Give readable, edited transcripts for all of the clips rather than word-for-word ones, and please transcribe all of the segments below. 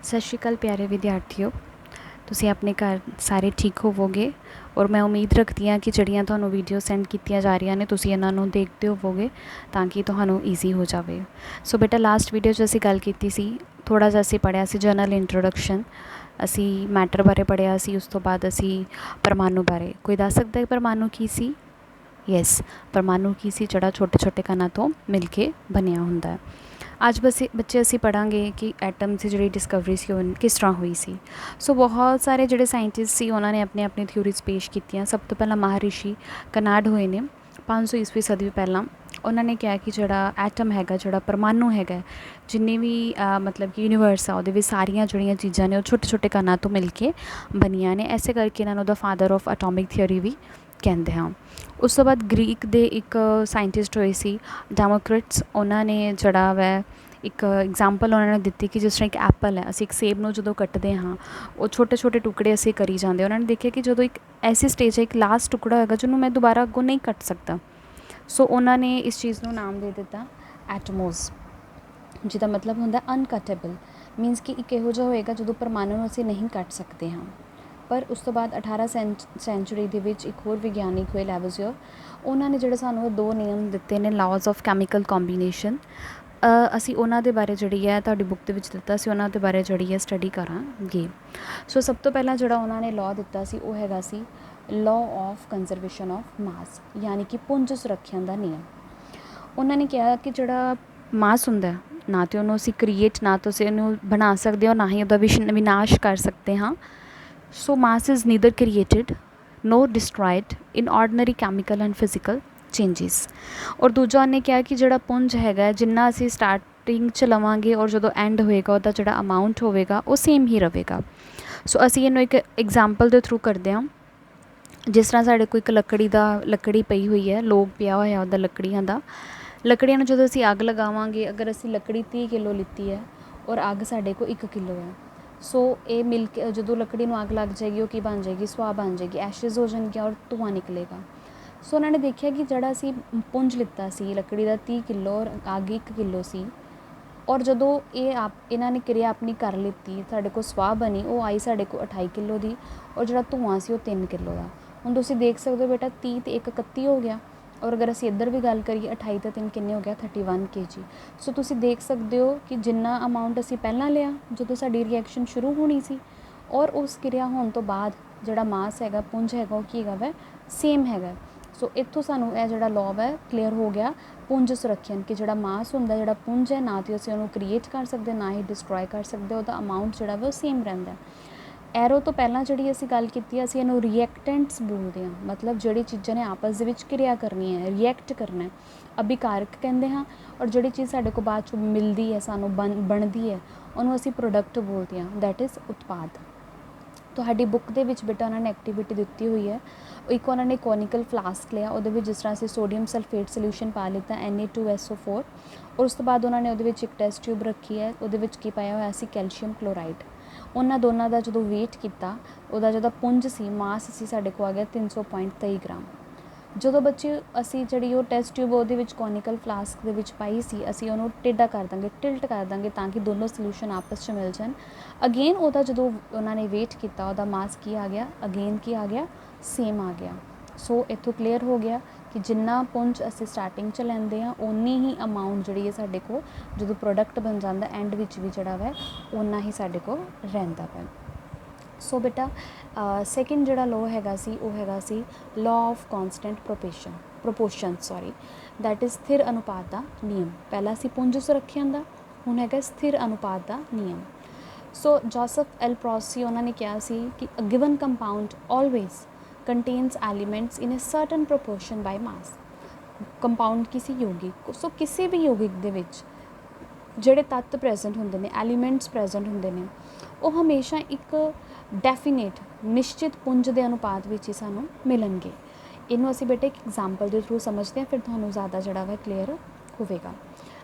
सत श्री अकाल प्यारे विद्यार्थियों, तुसी अपने घर सारे ठीक होवोगे और मैं उम्मीद रखती हाँ कि जड़ियाँ तुहानूं वीडियो सेंड कीतियां जा रही ने तुसी इन्हां नूं देखते होवोगे ताकि तुहानूं ईजी हो जाए। सो बेटा लास्ट वीडियो 'च असीं गल कीती सी, थोड़ा जिहा असीं पढ़िया सी जनरल इंट्रोडक्शन, असीं मैटर बारे पढ़िया सी, उस तो बाद असीं परमाणु बारे। कोई दस सकदा है परमाणु की सी? यस, परमाणु की सी जिहड़ा छोटे छोटे कणां तो मिल के बनिया हुंदा है। आज बच्चे असी पढ़ांगे कि एटम की जी डिस्कवरी सी किस तरह हुई सी। सो बहुत सारे जोड़े साइंटिस्ट सी उन्होंने अपने अपनी थ्योरीज पेश की। सब तो पहला महर्षि कनाड हुए ने 500 ईस्वी सदी पहला। उन्होंने कहा कि जोड़ा एटम हैगा, जोड़ा परमाणु हैगा, जिन्ने भी मतलब कि यूनीवर्स आ वो सारिया जोड़िया चीज़ा ने छोटे छोटे कणां तो मिल के बनिया ने। इस करके इन्होंने the father of atomic theory भी कहते हैं। उस तो बाद ग्रीक के एक साइंटिस्ट हुए सी डेमोक्रिट्स, उन्होंने जड़ा वै एक एग्जाम्पल उन्होंने दी कि जिस तरह एक एप्पल है, असी एक सेब में जो कट्टते हाँ वो छोटे छोटे टुकड़े असी करी जाते। उन्होंने देखा कि जो एक ऐसी स्टेज है, एक लास्ट टुकड़ा होगा जिन्होंने मैं दोबारा अगों नहीं कट सकता। सो उन्होंने इस चीज़ को नाम दे दिता एटमोस, जिसका मतलब होंदा अनकटेबल। मीनस कि एक इहो जिहा होएगा जो परमाणु असी नहीं कट सकते हाँ। पर उस तो बाद 18 सेंचुरी के एक होर विग्यानिक हुए लैवोसियर, उन्होंने जोड़े सानू दो नियम दिते ने लॉज ऑफ कैमिकल कॉम्बीनेशन। असी उन्हां दे बारे जिहड़ी है तुहाडी बुक दे विच दिता सी, उन्हां दे बारे जिहड़ी है स्टडी करांगे। सो सब तो पहला जिहड़ा उन्होंने लॉ दिता सी वो हैगा सी law of conservation of mass, यानी कि पुंज सुरक्षा का नियम। उन्होंने कहा कि जिहड़ा मास हुंदा ना तो उन्होंने असी क्रिएट, ना तो असी उन्होंने बना सकते हो, ना ही उहदा विनाश कर सकते हाँ। So mass is neither created no destroyed in ordinary chemical and physical changes. और दूजा उन्हें कहा कि जोड़ा पुंज है जिन्ना असी स्टार्टिंग च लवांगे और जो एंड होएगा उसका जोड़ा अमाउंट होएगा वो सेम ही रहेगा। सो असी इनू एक एग्जाम्पल के थ्रू करते हैं। जिस तरह साढ़े को एक लकड़ी पई हुई है, लोग पिया होया उहदा लकड़ियां दा। लकड़ियां नूं जदों असी अग लगावांगे, अगर असी लकड़ी 30 किलो लीती है और अग साढ़े को 1 किलो है, सो ये मिल के जो लकड़ी में अग लग जाएगी वो की बन जाएगी, सुआह बन जाएगी, एशिज हो जाएगी और धुआं निकलेगा। सो उन्होंने देखा कि जड़ा असी पुंज लिता सी लकड़ी का 30 किलो और अग 1 किलो सी, और जदों ये इन्होंने क्रिया अपनी कर लीती, साढ़े को सुआह बनी, वो आई साढ़े को 28 किलो की, और जो धुआं से 3 किलो का। हुण तुसीं देख सकते हो बेटा 30 ते 1 31 हो गया, और अगर असी इधर भी गल करिए 28 ते 3 किन्ने हो गया 31 kg। सो तुसीं देख सकते हो कि जिन्ना अमाउंट असी पहला लिया जो साडी रिएक्शन शुरू होनी सी, और उस क्रिया होने तो बाद जिहड़ा मास हैगा, पुंज हैगा, वो की हैगा वै सेम हैगा। सो इत्थों सानू यह जिहड़ा लॉ है क्लीयर हो गया पुंज सुरक्षा कि जिहड़ा मास हुंदा, जिहड़ा पुंज है, ना तो असी उहनूं क्रिएट कर सकते ना ही डिस्ट्रॉय कर सकते, उहदा अमाउंट जिहड़ा वा सेम रहिंदा है। एरो तो पहला जी असी गल की असी इहनूं रिएक्टेंट्स बोलते हैं, मतलब जिहड़ी चीज़ां ने आपस दे विच क्रिया करनी है, रिएक्ट करना है, अभिकारक कहते हैं। और जिहड़ी चीज़ साडे को बाद चों मिलती है, सानू बनती है, उन्होंने असी प्रोडक्ट बोलते हैं, दैट इज़ उत्पाद। तुहाडी बुक दे विच बेटा उन्होंने एक्टिविटी दी हुई है, एक उन्होंने कॉनिकल फ्लास्क लिया, उहदे विच जिस तरह से सोडियम सल्फेट सोल्यूशन पा लिता Na2SO4, और उस तो बाद उन्होंने उहदे विच एक टेस्ट ट्यूब रखी है, उहदे विच की पाया होया सी कैल्शियम क्लोराइड। उन्होंने दोनों का जो वेट किया, उहदा जो पुंज सी मास सी साडे को आ गया 300.23 ग्राम। जो बच्चे असी जी टेस्ट ट्यूब वो कॉनिकल फ्लास्क के पाई सी, असी उन्होंने टेढ़ा कर देंगे, टिल्ट कर देंगे, ताकि दोनों सोल्यूशन आपस में मिल जाए। अगेन वह जो उन्होंने वेट किया वह मास की आ गया, अगेन की आ गया, सेम आ गया। सो इतों क्लीयर हो गया कि जिन्ना पुंज असी स्टार्टिंग च लेंदे हैं उन्नी ही अमाउंट जी है साडे को जो प्रोडक्ट बन जाता एंड विच भी जोड़ा वै उन्ना ही साडे को रहिंदा वै। सो बेटा सैकेंड जोड़ा लॉ हैगा सी वो हैगा सी law of constant proportion that is स्थिर अनुपात का नियम। पहला सी पुंज सुरक्षा का, हुण हैगा स्थिर अनुपात का नियम। सो जोसेफ एल प्रॉसी उन्होंने कहा सी कि a given compound always contains elements in a certain proportion by mass. Compound किसी यौगिक, सो किसी भी यौगिक दे विच जिहड़े तत्त प्रेजेंट होंदे ने, एलीमेंट्स प्रेजेंट होंदे ने, वो हमेशा एक डेफिनेट निश्चित पुंज के अनुपात में ही सानू मिलणगे। इनू असी बेटे एक एग्जाम्पल के थ्रू समझते हैं, फिर तुहानू ज़्यादा जिहड़ा वा क्लीयर होवेगा।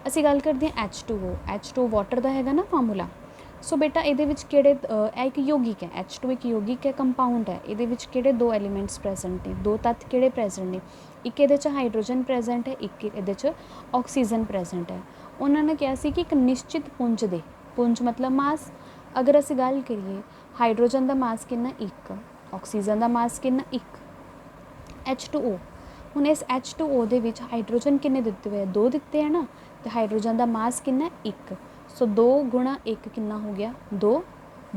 असी गल करते हैं H2O। H2O वाटर का हैगा ना फार्मूला। सो बेटा ये एक यौगिक है, H2 एक यौगिक है, कंपाउंड है, ये किहड़े दो एलीमेंट्स प्रेजेंट ने, दो तत्त किहड़े प्रेजेंट ने, एक ये हाइड्रोजन प्रेजेंट है, एक ये ऑक्सीजन प्रेजेंट है। उन्होंने कहा कि एक निश्चित पुंज दे, पुंज मतलब मास, अगर असीं गल करिए हाइड्रोजन का मास कितना 1, ऑक्सीजन का मास कितना 1, H2O। हुण इस H2O दे विच हाइड्रोजन किन्ने दिते हुए 2 दिते हैं ना, तो हाइड्रोजन का मास कितना 1, सो 2 गुणा 1 कितना हो गया 2,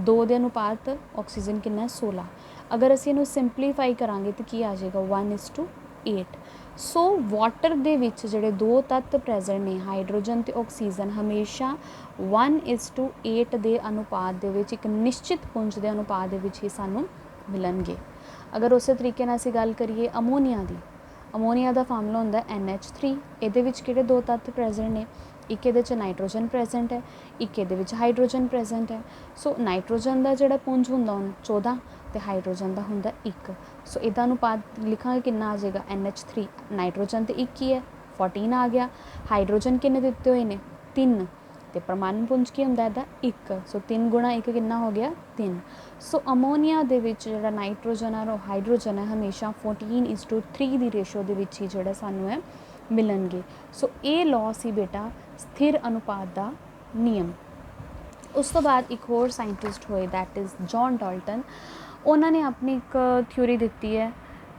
2 के अनुपात ऑक्सीजन कितना 16। अगर असीं इहनूं सिंपलीफाई करांगे तो की आ जाएगा 1:8। सो वाटर दे विच जिहड़े 2 तत्त प्रेजेंट ने हाइड्रोजन ते ऑक्सीजन हमेशा 1:8 के अनुपात दे विच एक निश्चित पुंज के अनुपात दे विच ही सानूं मिलणगे। अगर उस तरीके नाल असीं गल करिए अमोनीआ की, अमोनीआ का फार्मूला होंदा NH3। इहदे विच किहड़े 2 तत्त प्रेजेंट ने, एक इहदे च नाइट्रोजन प्रेजेंट है, एक इहदे विच हाइड्रोजन प्रेजेंट है। सो नाइट्रोजन का जिहड़ा पुंज हुंदा 14 तो हाइड्रोजन का हुंदा 1। सो इहदा अनुपात लिखांगे कितना आ जाएगा NH3, नाइट्रोजन तो 1 ही है 14 आ गया, हाइड्रोजन किन्ने दिते हुए ने 3, तो परमाणु पुंज की हुंदा इहदा 1। सो 3 गुणा 1 कितना हो गया 3। सो अमोनीआ दे विच जिहड़ा नाइट्रोजन और हाइड्रोजन है हमेशा 14:3 की रेशो दे विच ही जिहड़ा सानूं है मिलणगे। सो ये लॉ सी बेटा स्थिर अनुपात का नियम। उस तो बाद एक होर साइंटिस्ट होए दैट इज़ जॉन डाल्टन। उन्होंने अपनी एक थ्योरी दिती है,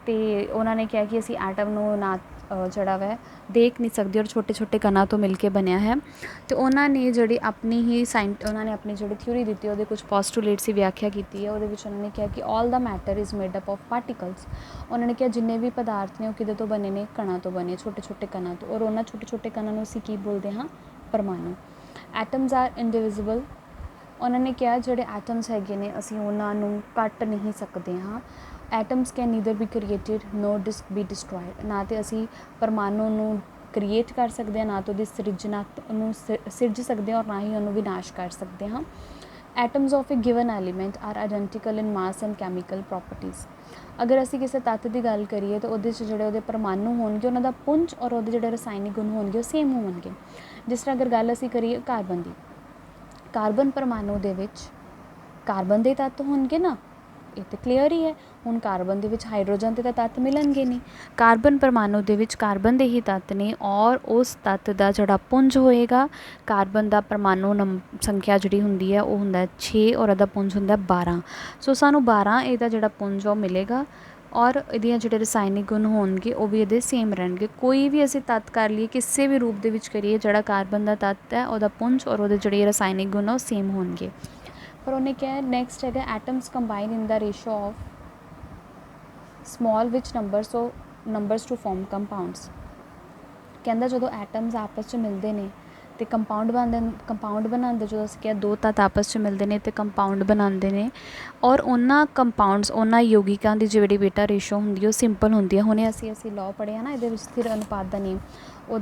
तो उन्होंने कहा कि असी एटम नूं ना जड़ा वै देख नहीं सकते और छोटे छोटे कणा तो मिल के बनया है। तो उन्होंने जी अपनी ही उन्होंने अपनी जी थ्योरी दी है कुछ पोस्टुलेट्स की व्याख्या की है। वो उन्होंने कहा कि all the matter is made up of particles. उन्होंने कहा जिन्ने भी पदार्थ ने वो किदे तो बने ने, कणा तो बने, छोटे छोटे कणा तो, और उन्होंने छोटे छोटे कणा असीं की बोलते हाँ परमाणु। Atoms are indivisible. उन्होंने कहा जोड़े एटम्स हैगे ने असीं उन्हां नूं कट नहीं सकते हाँ। Atoms can neither be created no be destroyed. ना तो असीं परमाणु नूं क्रिएट कर सकते हैं, ना तो उसकी सिरजना सिरज सकते हैं और ना ही उन्होंने विनाश कर सकते हाँ। Atoms of a given element are identical in mass and chemical properties. अगर असीं किसी तत्त की गल करिए तो वो जोड़े परमाणु होणगे उन्हों का पुंज और वो जोड़े रसायनिक गुण होणगे सेम होणगे। जिस तरह अगर गल असीं करिए कार्बन की, कार्बन परमाणु दे विच कार्बन के तत्त होणगे ना, ये तो क्लीयर ही है। हुण कार्बन दे विच हाइड्रोजन के तत्त मिलणगे नहीं, कार्बन परमाणु दे विच कार्बन के ही तत्त ने और उस तत्त का जिहड़ा पुंज होएगा, कार्बन का परमाणु संख्या जिहड़ी हुंदी है वो हुंदा 6 और इहदा पुंज हुंदा 12। सो सानूं 12 इहदा जिहड़ा पुंज वो मिलेगा और इहदियां जिहड़े रसायनिक गुण होणगे वो भी इहदे सेम रहणगे। कोई भी असीं तत्त कर लिए किसी भी रूप दे विच करिए, जिहड़ा कार्बन का तत्त है उहदा पुंज और उहदे जिहड़े रसायनिक गुण है वो सेम होणगे। पर उन्हें क्या है नैक्सट है atoms combine in the ratio of small which numbers to form compounds. कहता जो एटम्स आपस में मिलते हैं तो कंपाउंड बनाते जो असीं क्या 2 तत्त आपस में मिलते हैं तो कंपाउंड बनाते हैं। और उन्होंने कंपाउंड्स उन्होंने यौगिकों की जी बेटा रेशो होंगी सिंपल होंगी है। हुणे असीं लॉ पढ़िया ना ये स्थिर अनुपात का नियम, वो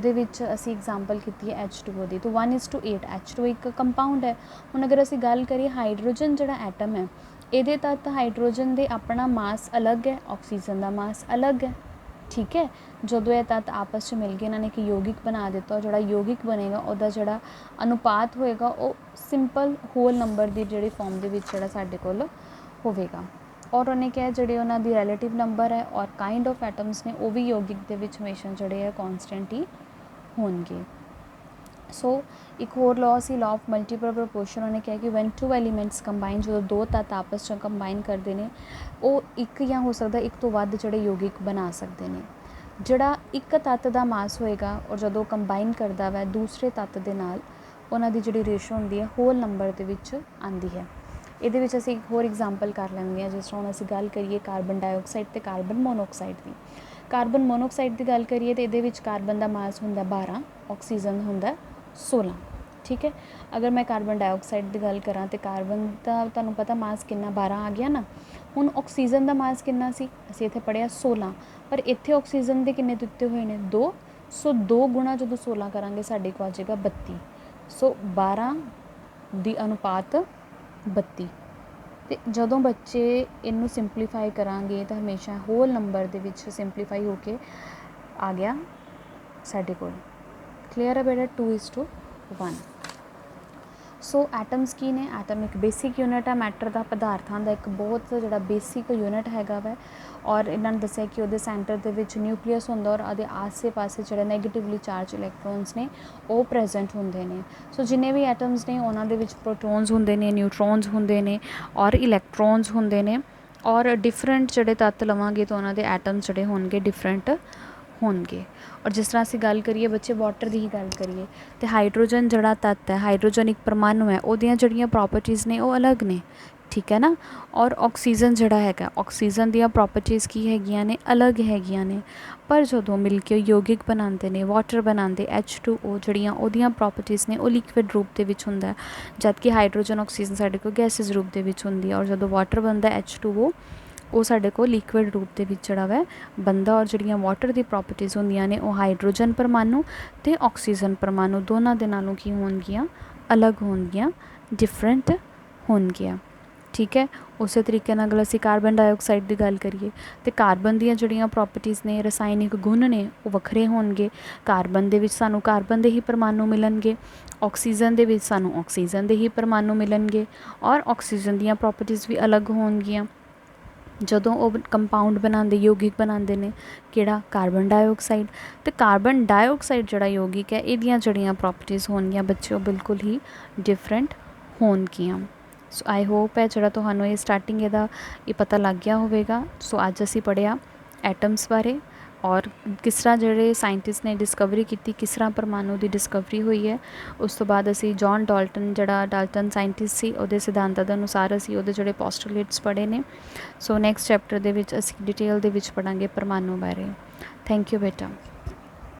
असीं एग्जाम्पल की है H2O की। तो 1:8 H2O एक कंपाउंड है। हुण अगर असीं गल करिए हाइड्रोजन जिहड़ा एटम है ये तत्त हाइड्रोजन के अपना मास अलग है, ऑक्सीजन का मास अलग है, ठीक है। जो ये तत्त आपस में मिल गए इन्होंने एक यौगिक बना दिता और जो यौगिक बनेगा वह जो अनुपात होएगा वो सिंपल होल नंबर की जी फॉर्म के साडे कोल होवेगा। और उन्हें क्या है जी उन्होंने रिलेटिव नंबर है और काइंड ऑफ एटम्स ने वो भी यौगिक के हमेशा जोड़े है कॉन्सटेंट ही होंगे। सो एक होर लॉ सी लॉ ऑफ मल्टीपल प्रपोर्शन। उन्हें कहा कि वैन 2 एलीमेंट्स कंबाइन जो 2 तत्त आपस में कंबाइन करते हैं वो एक या हो सकता एक तो वध जोड़े यौगिक बना सकते हैं। जोड़ा एक तत्त का मास होएगा और जो कंबाइन करता वै दूसरे तत्त के नाल उन्होंने जी रेशो होंगी है होल नंबर के आती है। ये असीं एक होर एग्जाम्पल कर लेंगे जिस तरह असीं गल करिए कार्बन डाइऑक्साइड तो कार्बन मोनोऑक्साइड की। कार्बन मोनोऑक्साइड की गल करिए तो ये कार्बन का मास होंदा 12, ऑक्सीजन होंदा 16, ठीक है। अगर मैं कार्बन डाइऑक्साइड की गल करा तो कार्बन का तुहानूं पता मास कितना 12 आ गया ना। हुण ऑक्सीजन का मास कितना सी असीं इत्थे पढ़िया 16, पर इत्थे ऑक्सीजन के किन्ने दिते हुए ने 2। सो 2 गुणा जो 16 करांगे साडे को आ जाएगा 32। सो 12 दी अनुपात 32। तो जदों बच्चे इनू सिंपलीफाई करांगे तो हमेशा होल नंबर दे विच सिंपलीफाई होके आ गया साडे कोल। क्लीयर है बेटा 2:1। ਸੋ ਐਟਮਸ ਕੀ ਨੇ? ਐਟਮ ਇੱਕ ਬੇਸਿਕ ਯੂਨਿਟ ਹੈ ਮੈਟਰ ਦਾ, ਪਦਾਰਥਾਂ ਦਾ ਇੱਕ ਬਹੁਤ ਜਿਹੜਾ ਬੇਸਿਕ ਯੂਨਿਟ ਹੈਗਾ ਵਾ। ਔਰ ਇਹਨਾਂ ਨੇ ਦੱਸਿਆ ਕਿ ਉਹਦੇ ਸੈਂਟਰ ਦੇ ਵਿੱਚ ਨਿਊਕਲੀਅਸ ਹੁੰਦਾ ਔਰ ਉਹਦੇ ਆਸੇ ਪਾਸੇ ਜਿਹੜੇ ਨੈਗੇਟਿਵਲੀ ਚਾਰਜ ਇਲੈਕਟ੍ਰੋਨਸ ਨੇ ਉਹ ਪ੍ਰੈਜੈਂਟ ਹੁੰਦੇ ਨੇ। ਸੋ ਜਿੰਨੇ ਵੀ ਐਟਮਸ ਨੇ ਉਹਨਾਂ ਦੇ ਵਿੱਚ ਪ੍ਰੋਟੋਨਸ ਹੁੰਦੇ ਨੇ, ਨਿਊਟਰੋਨਸ ਹੁੰਦੇ ਨੇ ਔਰ ਇਲੈਕਟ੍ਰੋਨਸ ਹੁੰਦੇ ਨੇ। ਔਰ ਡਿਫਰੈਂਟ ਜਿਹੜੇ ਤੱਤ ਲਵਾਂਗੇ ਤਾਂ ਉਹਨਾਂ ਦੇ ਐਟਮਸ ਜਿਹੜੇ ਹੋਣਗੇ ਡਿਫਰੈਂਟ ਹੋਣਗੇ। ਔਰ ਜਿਸ ਤਰ੍ਹਾਂ ਅਸੀਂ ਗੱਲ ਕਰੀਏ ਬੱਚੇ ਵਾਟਰ ਦੀ ਹੀ ਗੱਲ ਕਰੀਏ ਤਾਂ ਹਾਈਡਰੋਜਨ ਜਿਹੜਾ ਤੱਤ ਹੈ, ਹਾਈਡਰੋਜਨ ਇੱਕ ਪਰਮਾਣੂ ਹੈ, ਉਹਦੀਆਂ ਜਿਹੜੀਆਂ ਪ੍ਰੋਪਰਟੀਜ਼ ਨੇ ਉਹ ਅਲੱਗ ਨੇ, ਠੀਕ ਹੈ ਨਾ। ਔਰ ਆਕਸੀਜਨ ਜਿਹੜਾ ਹੈਗਾ, ਆਕਸੀਜਨ ਦੀਆਂ ਪ੍ਰੋਪਰਟੀਜ਼ ਕੀ ਹੈਗੀਆਂ ਨੇ? ਅਲੱਗ ਹੈਗੀਆਂ ਨੇ। ਪਰ ਜਦੋਂ ਮਿਲ ਕੇ ਯੋਗਿਕ ਬਣਾਉਂਦੇ ਨੇ, ਵਾਟਰ ਬਣਾਉਂਦੇ, H2O ਜਿਹੜੀਆਂ ਉਹਦੀਆਂ ਪ੍ਰੋਪਰਟੀਜ਼ ਨੇ ਉਹ ਲਿਕੁਇਡ ਰੂਪ ਦੇ ਵਿੱਚ ਹੁੰਦਾ, ਜਦ ਕਿ ਹਾਈਡਰੋਜਨ ਆਕਸੀਜਨ ਸਾਡੇ ਕੋਲ ਗੈਸਿਸ ਰੂਪ ਦੇ ਵਿੱਚ ਹੁੰਦੀ ਹੈ। ਔਰ ਜਦੋਂ ਵਾਟਰ ਬਣਦਾ H2O ਉਹ ਸਾਡੇ ਕੋਲ ਲਿਕੁਇਡ ਰੂਪ ਦੇ ਵਿੱਚ ਜਿਹੜਾ ਵੈ ਬਣਦਾ। ਔਰ ਜਿਹੜੀਆਂ ਵਾਟਰ ਦੀ ਪ੍ਰੋਪਰਟੀਜ਼ ਹੁੰਦੀਆਂ ਨੇ ਉਹ ਹਾਈਡਰੋਜਨ ਪਰਮਾਣੂ ਅਤੇ ਆਕਸੀਜਨ ਪਰਮਾਣੂ ਦੋਨਾਂ ਦੇ ਨਾਲੋਂ ਕੀ ਹੋਣਗੀਆਂ? ਅਲੱਗ ਹੋਣਗੀਆਂ, ਡਿਫਰੈਂਟ ਹੋਣਗੀਆਂ, ਠੀਕ ਹੈ। ਉਸੇ ਤਰੀਕੇ ਨਾਲ ਅਗਰ ਅਸੀਂ ਕਾਰਬਨ ਡਾਈਆਕਸਾਈਡ ਦੀ ਗੱਲ ਕਰੀਏ ਤਾਂ ਕਾਰਬਨ ਦੀਆਂ ਜਿਹੜੀਆਂ ਪ੍ਰੋਪਰਟੀਜ਼ ਨੇ, ਰਸਾਇਣਿਕ ਗੁਣ ਨੇ ਉਹ ਵੱਖਰੇ ਹੋਣਗੇ। ਕਾਰਬਨ ਦੇ ਵਿੱਚ ਸਾਨੂੰ ਕਾਰਬਨ ਦੇ ਹੀ ਪਰਮਾਣੂ ਮਿਲਣਗੇ, ਆਕਸੀਜਨ ਦੇ ਵਿੱਚ ਸਾਨੂੰ ਆਕਸੀਜਨ ਦੇ ਹੀ ਪਰਮਾਣੂ ਮਿਲਣਗੇ। ਔਰ ਆਕਸੀਜਨ ਦੀਆਂ ਪ੍ਰੋਪਰਟੀਜ਼ ਵੀ ਅਲੱਗ ਹੋਣਗੀਆਂ। ਜਦੋਂ ਉਹ ਕੰਪਾਊਂਡ ਬਣਾਉਂਦੇ, ਯੋਗਿਕ ਬਣਾਉਂਦੇ ਨੇ, ਕਿਹੜਾ? Carbon dioxide. ਅਤੇ ਕਾਰਬਨ ਡਾਈਆਕਸਾਈਡ ਜਿਹੜਾ ਯੋਗਿਕ ਹੈ ਇਹਦੀਆਂ ਜਿਹੜੀਆਂ ਪ੍ਰੋਪਰਟੀਜ਼ ਹੋਣਗੀਆਂ ਬੱਚੇ ਉਹ ਬਿਲਕੁਲ ਹੀ ਡਿਫਰੈਂਟ ਹੋਣਗੀਆਂ। ਸੋ ਆਈ ਹੋਪ ਹੈ ਜਿਹੜਾ ਤੁਹਾਨੂੰ ਇਹ ਸਟਾਰਟਿੰਗ ਇਹਦਾ ਇਹ ਪਤਾ ਲੱਗ ਗਿਆ ਹੋਵੇਗਾ। ਸੋ ਅੱਜ ਅਸੀਂ ਪੜ੍ਹਿਆ ਐਟਮਸ ਬਾਰੇ ਔਰ ਕਿਸ ਤਰ੍ਹਾਂ ਜਿਹੜੇ ਸਾਇੰਟਿਸਟ ਨੇ ਡਿਸਕਵਰੀ ਕੀਤੀ, ਕਿਸ ਤਰ੍ਹਾਂ ਪਰਮਾਣੂ ਦੀ ਡਿਸਕਵਰੀ ਹੋਈ ਹੈ। ਉਸ ਤੋਂ ਬਾਅਦ ਅਸੀਂ ਜੌਨ ਡਾਲਟਨ ਜਿਹੜਾ ਡਾਲਟਨ ਸਾਇੰਟਿਸਟ ਸੀ ਉਹਦੇ ਸਿਧਾਂਤਾਂ ਦੇ ਅਨੁਸਾਰ ਅਸੀਂ ਉਹਦੇ ਜਿਹੜੇ ਪੋਸਟੂਲੇਟਸ ਪੜ੍ਹੇ ਨੇ। ਸੋ ਨੈਕਸਟ ਚੈਪਟਰ ਦੇ ਵਿੱਚ ਅਸੀਂ ਡਿਟੇਲ ਦੇ ਵਿੱਚ ਪੜ੍ਹਾਂਗੇ ਪਰਮਾਣੂ ਬਾਰੇ। ਥੈਂਕ ਯੂ ਬੇਟਾ।